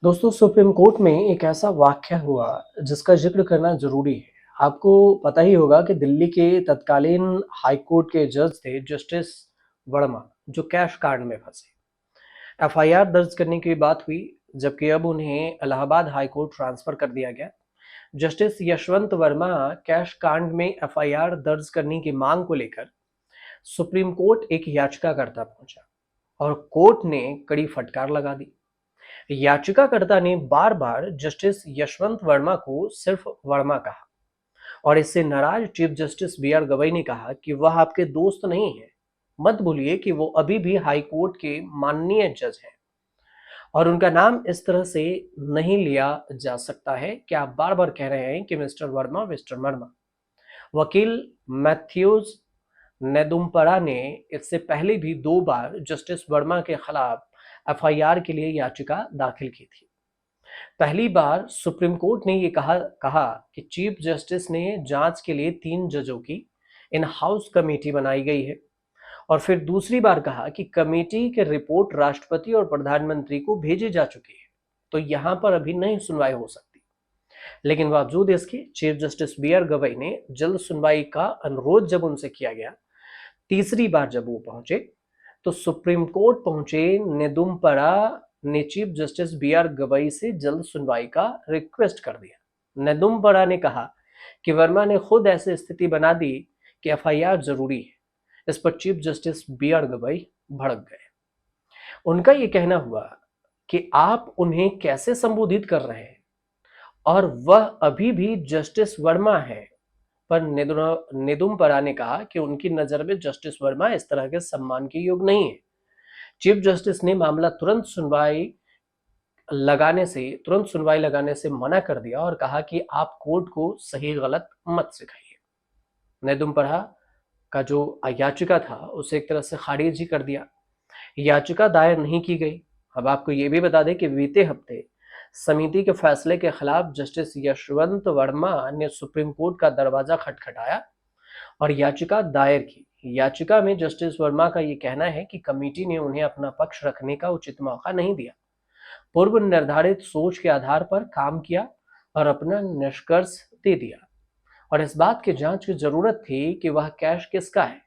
दोस्तों supreme court में एक ऐसा वाक़या हुआ जिसका ज़िक्र करना ज़रूरी है। आपको पता ही होगा कि दिल्ली के तत्कालीन हाई कोर्ट के जज थे जस्टिस वर्मा, जो कैश कांड में फँसे। एफआईआर दर्ज करने की बात हुई, जबकि अब उन्हें इलाहाबाद हाई कोर्ट ट्रांसफ़र कर दिया गया। जस्टिस यशवंत वर्मा कैश कांड में एफआईआर दर्ज करने की मांग को लेकर सुप्रीम कोर्ट एक याचिकाकर्ता पहुंचा और कोर्ट ने कड़ी फटकार लगा दी। याचिकाकर्ता ने बार बार जस्टिस यशवंत वर्मा को सिर्फ वर्मा कहा और इससे नाराज chief justice B R Gavai ने कहा कि वह आपके दोस्त नहीं है। मत भूलिए कि वो अभी भी हाई कोर्ट के माननीय जज हैं और उनका नाम इस तरह से नहीं लिया जा सकता है कि आप बार बार कह रहे हैं कि मिस्टर वर्मा। वकील मैथ्यूज नेदुम्परा ने इससे पहले भी 2 बार जस्टिस वर्मा के खिलाफ एफआईआर के लिए याचिका दाखिल की थी। पहली बार सुप्रीम कोर्ट ने ये कहा कि चीफ जस्टिस ने जांच के लिए 3 जजों की इन हाउस कमेटी बनाई गई है और फिर दूसरी बार कहा कि कमेटी की रिपोर्ट राष्ट्रपति और प्रधानमंत्री को भेजी जा चुकी है, तो यहाँ पर अभी नहीं सुनवाई हो सकती। लेकिन बावजूद इसके chief justice B R Gavai ने जल्द सुनवाई का अनुरोध जब उनसे किया गया, तीसरी बार जब वो पहुंचे तो सुप्रीम कोर्ट पहुंचे नेदुम्परा ने chief justice B R Gavai से जल्द सुनवाई का रिक्वेस्ट कर दिया। नेदुम्परा ने कहा कि वर्मा ने खुद ऐसी स्थिति बना दी कि एफआईआर जरूरी है। इस पर chief justice B R Gavai भड़क गए। उनका ये कहना हुआ कि आप उन्हें कैसे संबोधित कर रहे हैं और वह अभी भी जस्टिस वर्मा है। पर नेदुम्परा ने कहा कि उनकी नजर में जस्टिस वर्मा इस तरह के सम्मान के योग्य नहीं है। चीफ जस्टिस ने मामला तुरंत सुनवाई लगाने से मना कर दिया और कहा कि आप कोर्ट को सही गलत मत सिखाइए। नेदुम्परा का जो याचिका था उसे एक तरह से खारिज ही कर दिया। याचिका दायर नहीं की गई। अब आपको ये भी बता दें कि बीते हफ्ते समिति के फैसले के खिलाफ जस्टिस यशवंत वर्मा ने सुप्रीम कोर्ट का दरवाजा खटखटाया और याचिका दायर की। याचिका में जस्टिस वर्मा का ये कहना है कि कमेटी ने उन्हें अपना पक्ष रखने का उचित मौका नहीं दिया, पूर्व निर्धारित सोच के आधार पर काम किया और अपना निष्कर्ष दे दिया और इस बात की जांच की जरूरत थी कि वह कैश किसका है।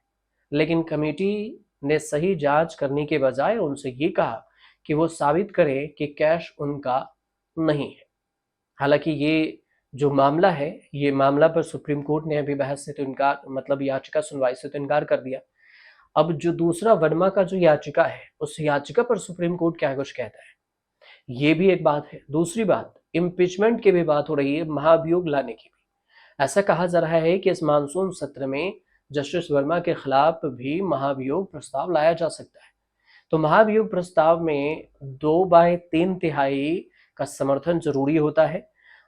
लेकिन कमेटी ने सही जांच करने के बजाय उनसे ये कहा कि वो साबित करें कि कैश उनका नहीं है। हालांकि ये जो मामला है, ये मामला पर सुप्रीम कोर्ट ने अभी बहस से तो इनकार, मतलब याचिका सुनवाई से तो इनकार कर दिया। अब जो दूसरा वर्मा का जो याचिका है, उस याचिका पर सुप्रीम कोर्ट क्या कुछ कहता है, ये भी एक बात है। दूसरी बात, इम्पीचमेंट की भी बात हो रही है, महाभियोग लाने की भी। ऐसा कहा जा रहा है कि इस मानसून सत्र में जस्टिस वर्मा के खिलाफ भी महाभियोग प्रस्ताव लाया जा सकता है। तो महाभियोग प्रस्ताव में 2/3 का समर्थन जरूरी होता है।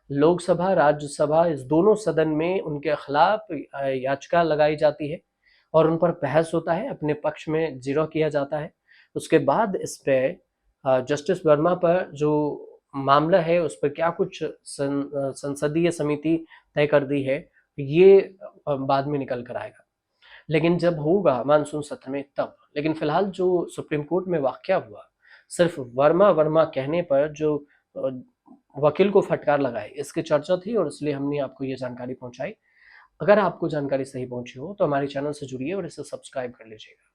लोकसभा राज्यसभा इस दोनों सदन में उनके खिलाफ याचिका लगाई जाती है और उन पर बहस होता है, अपने पक्ष में जिरह किया जाता है। उसके बाद इस पे जस्टिस वर्मा पर जो मामला है उस पर क्या कुछ संसदीय समिति तय कर दी है, ये बाद में निकल कर आएगा। लेकिन जब होगा मानसून सत्र में तब। लेकिन फिलहाल जो सुप्रीम कोर्ट में वाकया हुआ, सिर्फ वर्मा वर्मा कहने पर जो वकील को फटकार लगाई, इसकी चर्चा थी और इसलिए हमने आपको ये जानकारी पहुंचाई। अगर आपको जानकारी सही पहुंची हो तो हमारे चैनल से जुड़िए और इसे सब्सक्राइब कर लीजिएगा।